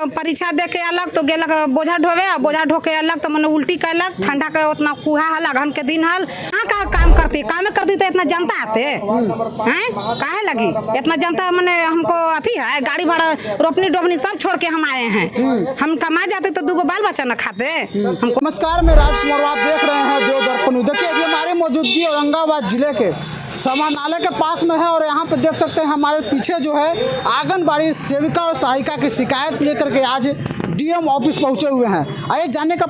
परीक्षा दे के अलग तो गेलक बोझा ढोवे, बोझा ढो के अलग तो मैंने उल्टी कैलक। ठंडा के उतना कुहा हल, अगहन के दिन हल। का काम करती तो इतना जनता आते हैं काहे लगी इतना जनता मैंने हमको अथी है। गाड़ी भाड़ा रोपनी डोबनी सब छोड़ के हम आए हैं। हम कमा जाते तो 2 बाल बच्चा न खाते हमको। नमस्कार, मैं राजकुमार, आप देख रहे हैं देव दर्पण। देखिए ये हमारी मौजूदगी औरंगाबाद जिले के समानालय के पास में है और यहाँ पे देख सकते हैं हमारे पीछे जो है आंगनबाड़ी सेविका और सहायिका की शिकायत लेकर के आज डीएम ऑफिस पहुँचे हुए हैं। आइए जानने का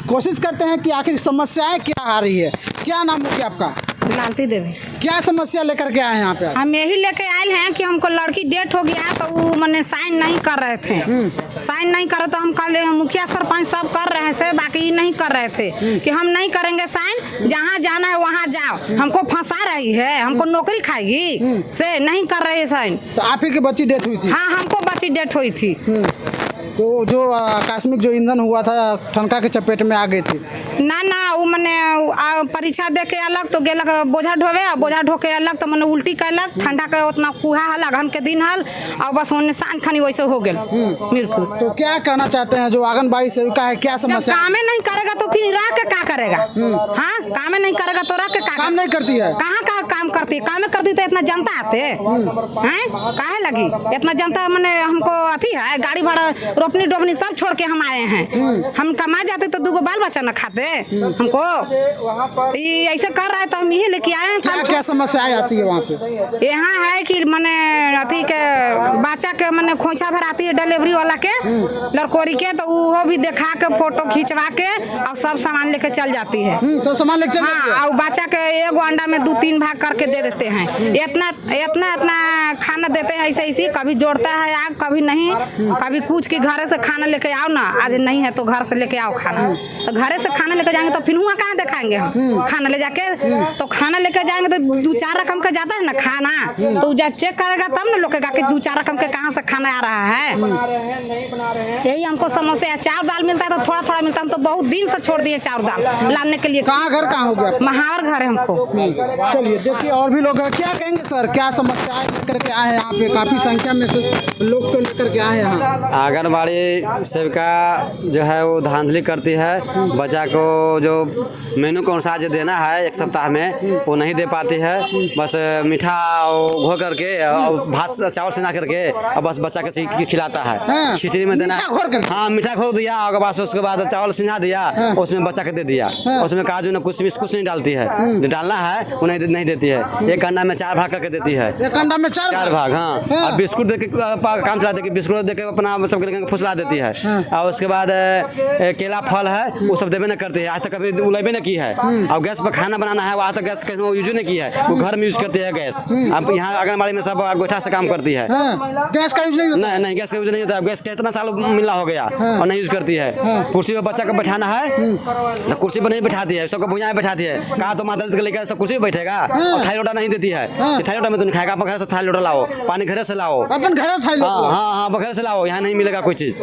कोशिश करते हैं कि आखिर समस्याएं क्या आ रही है। क्या नाम है आपका? लालती देवी। क्या समस्या लेकर के आए हैं यहाँ पे? हम यही लेके आए हैं कि हमको लड़की डेट हो गया तो वो मैंने साइन नहीं कर रहे थे। साइन नहीं करे तो हम कल मुखिया सरपंच सब कर रहे थे, बाकी नहीं कर रहे थे कि हम नहीं करेंगे साइन, जहाँ जाना है वहाँ जाओ। हमको फंसा रही है, हमको नौकरी खाएगी से नहीं कर रहे साइन। तो आप ही की बच्ची डेथ हुई थी? हाँ, हमको बच्ची डेट हुई थी। तो जो आकस्मिक जो ईंधन हुआ था ठनका के चपेट में आ गई थी? ना वो मैंने परीक्षा दे के अलग तो गेलक बोझा ढोवे, बोझा ढो के अलग तो मैंने उल्टी कैलक। ठंडा के उतना कुहा हल, अगहन के दिन हल और बस उन्हें सान खनी वैसे हो गए मृत्यु। तो क्या कहना चाहते हैं जो आंगनबाड़ी सेविका है, क्या समस्या? कामे नहीं करेगा तो फिर रह के क्या करेगा? हाँ, कामे नहीं करेगा तो रह के काम नहीं करती है? कहाँ काम करती है? काम करती तो इतना जनता आते हैं काहे लगी इतना जनता मैंने हमको अथी है। गाड़ी भाड़ा रोपनी डोबनी सब छोड़ के हम आए हैं। हम कमा जाते तो 2 बाल बच्चा न खाते हमको। ऐसे कर रहा है तो हम यही लेके आए हैं। क्या समस्याएं आती है वहाँ पे? यहाँ है कि मैंने अथी के बच्चा के मैंने खोइछा भर आती है डिलीवरी वाला के लड़कोरी के, तो वो भी दिखा के फोटो खींचवा के और सब सामान लेके चल जाती है। सब सामान लेके हाँ, और बच्चा के 1 अंडा में 2-3 भाग करके दे देते हैं। इतना खाना देते हैं ऐसे कभी जोड़ता है आग, कभी नहीं, कभी कुछ की घर से खाना लेके आओ ना, आज नहीं है तो घर से लेके आओ खाना। तो घरे से खाना लेके जाएंगे तो फिर वहाँ कहाँ दिखाएंगे हम खाना ले जाके? तो खाना लेके जाएंगे तो 2-4 रकम का जाता है ना खाना, तो जब चेक करेगा तब ना लोगेगा कि 2-4 रकम के कहाँ से खाना आ रहा है। यही हमको समस्या है। चावल दाल मिलता है तो थोड़ा थोड़ा मिलता है। हम तो बहुत दिन से छोड़ दिए चावल दाल लाने के लिए। कहाँ घर कहाँ हो गया? महावर घर है हमको। चलिए देखिए और भी लोग हैं, क्या कहेंगे सर? क्या समस्याएं लेकर के आए हैं यहाँ पे? काफी संख्या में से लोग तो लेकर के आए हैं। आंगनबाड़ी सेविका जो है वो धांधली करती है। बच्चा को जो मेनू के अनुसार जो देना है 1 सप्ताह में वो नहीं दे पाती है। बस मीठा घो करके और भात चावल सिना करके और बस बच्चा के खिलाता है। खिचड़ी में देना, हाँ मीठा घोर दिया और बस उसके बाद चावल सिना दिया, उसमें बच्चा के दे दिया। उसमें काजू न कुछ नहीं डालती है, जो डालना है वो नहीं देती है। 1 अंडा में 4 भाग करके देती है। 1 अंडा में 4 भाग? हाँ। और बिस्कुट दे के काम चला देती, बिस्कुट दे के अपना सबके फुसला देती है। और उसके बाद केला फल है वो सब देवे न करती है। आज तक कभी उलेबे न की है। और गैस पर खाना बनाना है वहाँ तक गैस कहीं यूज नहीं की है, वो घर में यूज करती है गैस। अब यहाँ आंगनबाड़ी में सब गोइठा से काम करती है। गैस का यूज नहीं गैस का यूज नहीं होता है। गैस कितना साल मिला हो गया और नहीं यूज करती है। कुर्सी पर बच्चा को बैठाना है तो कुर्सी पर नहीं बैठाती है, सबको भुइयां में बैठाती है। कहा तो माता के लेकर सब कुर्सी पर बैठेगा और थाली लोटा नहीं देती है। थाली लोटा में तो नहीं खाएगा, अपन घर से थाली लोटा लाओ, पानी घर से लाओ, अपन घर से हाँ घर से लाओ, यहाँ नहीं मिलेगा कोई चीज।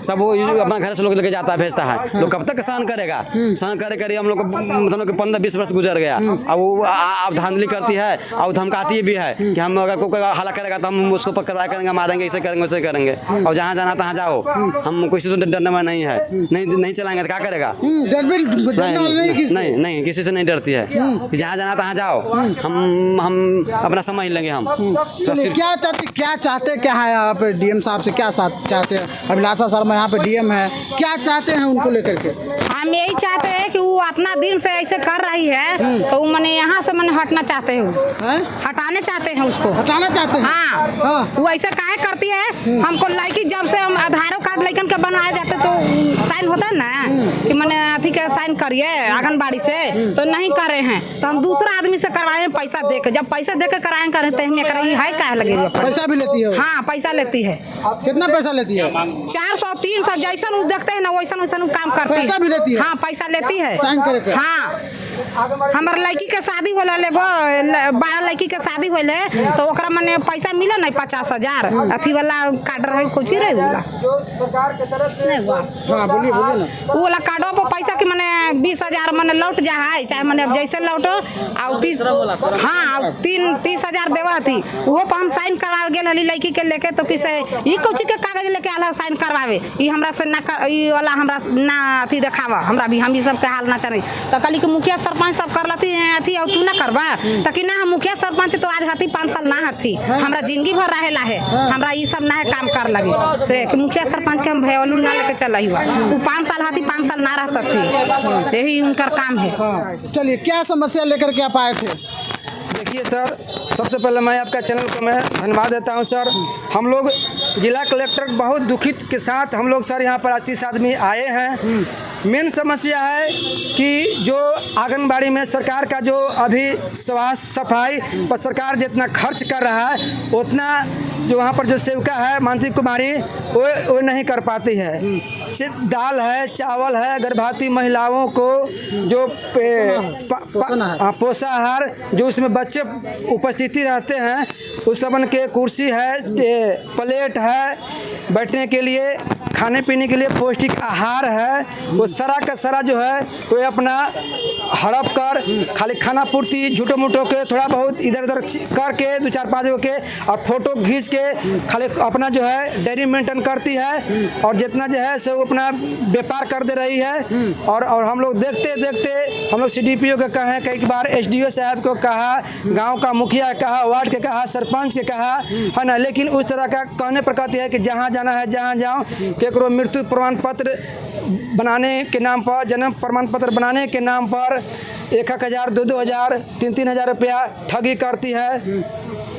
सब वो अपना घर से लोग लेके जाता है, भेजता है। लोग कब तक सहन करेगा? सहन करे हम लोग को 15-20 वर्ष गुजर गया। अब वो आप धांधली करती है और धमकाती भी है कि हम अगर कोई हल्ला करेगा तो हम उसको पकड़ करेंगे, मारेंगे, ऐसे करेंगे वैसे करेंगे। और जहाँ जाना तहाँ जाओ, हम किसी से डरने में नहीं है। नहीं चलाएंगे तो क्या करेगा? नहीं किसी से नहीं डरती है। जहाँ जाना तहाँ जाओ, हम अपना समझ लेंगे। हम क्या चाहते क्या है यहाँ पे? डीएम साहब से क्या चाहते हैं? अभिलाषा शर्मा यहाँ पे डीएम है, क्या चाहते हैं उनको लेकर के? हम यही चाहते हैं कि वो अपना दिन से ऐसे कर रही है तो मैंने यहाँ से मैंने हटना चाहते हैं, हटाने चाहते हैं उसको। हटाना चाहते हैं? हाँ। वो ऐसे काहे करती है? हमको लड़की जब से हम आधार कार्ड लड़कन के बनवाए जाते तो साइन होता है ना कि मैंने अथी के साइन करिए आंगनबाड़ी से, तो नहीं कर रहे हैं। तो हम दूसरा आदमी से करवाए पैसा दे के। जब पैसा दे के कराएं करे तो हमें कराई है काहे लगे? पैसा भी लेती है? हाँ, पैसा लेती है। कितना पैसा लेती है? 400-300 जैसा देखते हैं ना वैसा काम करती है। पैसा भी लेती है? हाँ, पैसा लेती है। साइन करके? हाँ। हमार लड़की के शादी होला एगो 12 लड़की के शादी होले तो ओकरा मने पैसा मिला नहीं 50,000 अथी वाला कार्ड रहे कुछ रहे वाला जो सरकार के तरफ से नहीं हुआ। हाँ बोलिए ना। वो वाला कार्डो पर पैसा के मने 20,000 मने लौट जा है चाहे मने अब जैसे लौटो और 30 हाँ 30,000 देवा थी वो पर हम साइन करवावे गेल हली लड़की के लेके तो किसे ई कुछ के कागज लेके आला साइन करवावे ई हमरा से ना ई वाला हमरा ना अथी देखावा हमरा भी हम ई सब के हाल ना चले तो कली के मुखिया सरपंच सब कर लती अथी और तू ना करवा तो कि ना हम मुखिया सरपंच तो आज हती 5 साल ना हती हमरा जिंदगी भर रहेला है हमरा ई सब ना है काम कर लगे से कि मुखिया सरपंच के हम भयलू ना लेके चला हुआ वो 5 साल हती 5 साल ना रहता थी यही उनका काम है। चलिए क्या समस्या लेकर के आप आए थे? देखिए सर, सबसे पहले मैं आपका चैनल को मैं धन्यवाद देता हूं सर। हम लोग जिला कलेक्टर बहुत दुखित के साथ हम लोग सर यहाँ पर 30 आदमी आए हैं। मेन समस्या है कि जो आंगनबाड़ी में सरकार का जो अभी स्वास्थ्य सफाई पर सरकार जितना खर्च कर रहा है उतना जो वहाँ पर जो सेविका है मानसी कुमारी वो नहीं कर पाती है। सिर्फ दाल है, चावल है, गर्भवती महिलाओं को जो पोषाहार जो उसमें बच्चे उपस्थिति रहते हैं उस सबन के कुर्सी है, प्लेट है, बैठने के लिए खाने पीने के लिए पौष्टिक आहार है, वो सारा का सारा जो है वो अपना हड़प कर खाली खाना पूर्ति झूठो मूठो के थोड़ा बहुत इधर उधर करके 2-4-5 के और फोटो खींच के खाली अपना जो है डायरी मेंटेन करती है और जितना जो है सो अपना व्यापार कर दे रही है। और हम लोग देखते देखते हम लोग CDPO के कहे, कई बार SDO साहब को कहा, गांव का मुखिया कहा, वार्ड के कहा, सरपंच के कहा है ना, लेकिन उस तरह का कहने पर कहती है कि जहाँ जाना है जहाँ जाओ, केकरो मृत्यु प्रमाण पत्र बनाने के नाम पर, जन्म प्रमाण पत्र बनाने के नाम पर 1,000, 2,000, 3,000 रुपया ठगी करती है।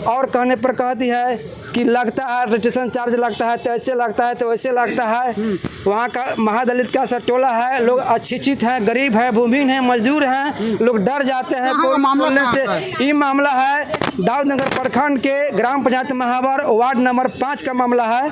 और कहने पर कहती है कि लगता है रजिस्ट्रेशन चार्ज लगता है, तो ऐसे लगता है, तो वैसे लगता है। वहाँ का महादलित का सर टोला है, लोग अशिक्षित हैं, गरीब है, भूमिहीन हैं, मजदूर हैं, लोग डर जाते हैं बोलने से। ये मामला है दाऊदनगर प्रखंड के ग्राम पंचायत महावर वार्ड नंबर 5 का मामला है।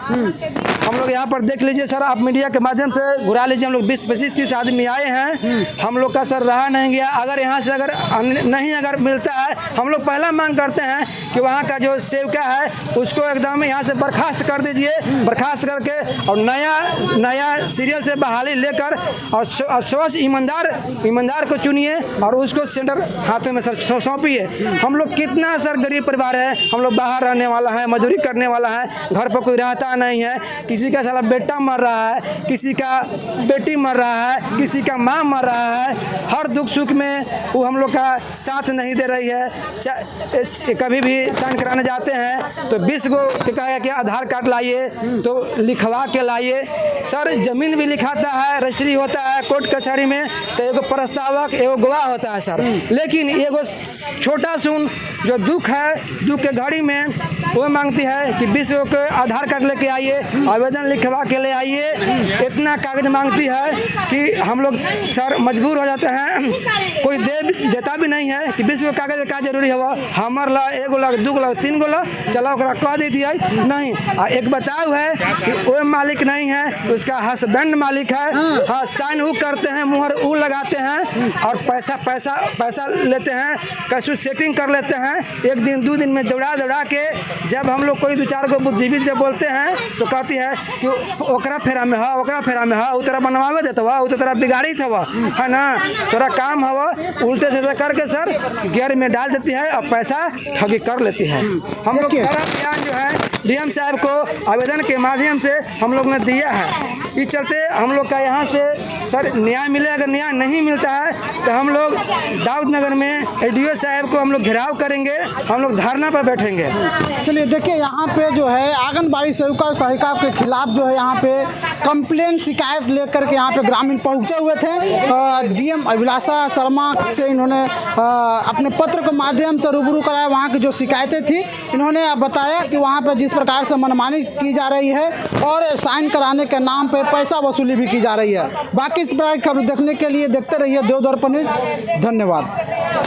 हम लोग यहाँ पर देख लीजिए सर, आप मीडिया के माध्यम से घुरा लीजिए। हम लोग 20-25-30 आदमी आए हैं, हम लोग का सर रहा नहीं गया। अगर यहाँ से अगर मिलता है, हम लोग पहला मांग करते हैं कि वहाँ का जो सेवका है उसको एकदम यहाँ से बर्खास्त कर दीजिए, बर्खास्त करके और नया सीरियल से बहाली लेकर और स्वच्छ ईमानदार को चुनिए और उसको सेंटर हाथों में सर सौंपिए। हम लोग कितना सर गरीब परिवार है, हम लोग बाहर रहने वाला है, मजदूरी करने वाला है, घर पर कोई रहता नहीं है, किसी का साला बेटा मर रहा है, किसी का बेटी मर रहा है, किसी का माँ मर रहा है, हर दुख सुख में वो हम लोग का साथ नहीं दे रही है। कभी भी साइन कराने जाते हैं तो 20 गो कहा कि आधार कार्ड लाइए, तो लिखवा के लाइए। सर जमीन भी लिखाता है, रजिस्ट्री होता है कोर्ट कचहरी में, तो एगो प्रस्तावक एगो गवाह होता है सर, लेकिन एगो छोटा सुन जो दुख है, दुख के घड़ी में वो मांगती है कि 20 गो के आधार कार्ड लेके आइए, आवेदन लिखवा के ले आइए। इतना कागज मांगती है कि हम लोग सर मजबूर हो जाते हैं। कोई देता भी नहीं है कि 20 गो कागज का जरूरी है, हमार ला 1 लाख 2 लाख 3 गो ला चला ओकरा कह देती है नहीं। एक बताओ है कि वो मालिक नहीं है, उसका हस्बैंड मालिक है। हाँ, साइन वो करते हैं, मुहर वो लगाते हैं और पैसा लेते हैं, कैसे सेटिंग कर लेते हैं। 1 दिन 2 दिन में दौड़ा के जब हम लोग कोई 2-4 गो बुद्धिजीवी जब बोलते हैं तो कहती है कि ओकरा फेरा में है, ओकरा फेरा में है, उतरा बनवावे देता हुआ, वो तो तेरा बिगाड़ी था है ना, तोरा काम हवा, उल्टे सीधे करके सर गियर में डाल देती है और पैसा ठगी कर लेती है। हम लोग सारा बयान जो है DM साहब को आवेदन के माध्यम से हम लोग ने दिया है। इस चलते हम लोग का यहाँ से सर न्याय मिले, अगर न्याय नहीं मिलता है तो हम लोग दाऊदनगर में SDO साहब को हम लोग घेराव करेंगे, हम लोग धरना पर बैठेंगे। चलिए देखिए, यहाँ पे जो है आंगनबाड़ी सेविका और सहायिका के खिलाफ जो है यहाँ पे कंप्लेंट शिकायत लेकर के यहाँ पे ग्रामीण पहुँचे हुए थे। DM अभिलाषा शर्मा से इन्होंने अपने पत्र के माध्यम से रूबरू कराया, वहाँ की जो शिकायतें थी इन्होंने बताया कि वहाँ पे जिस प्रकार से मनमानी की जा रही है और साइन कराने के नाम पे पैसा वसूली भी की जा रही है। बाकी इस प्रकार की खबर देखने के लिए देखते रहिए देवदर्पण न्यूज़। धन्यवाद।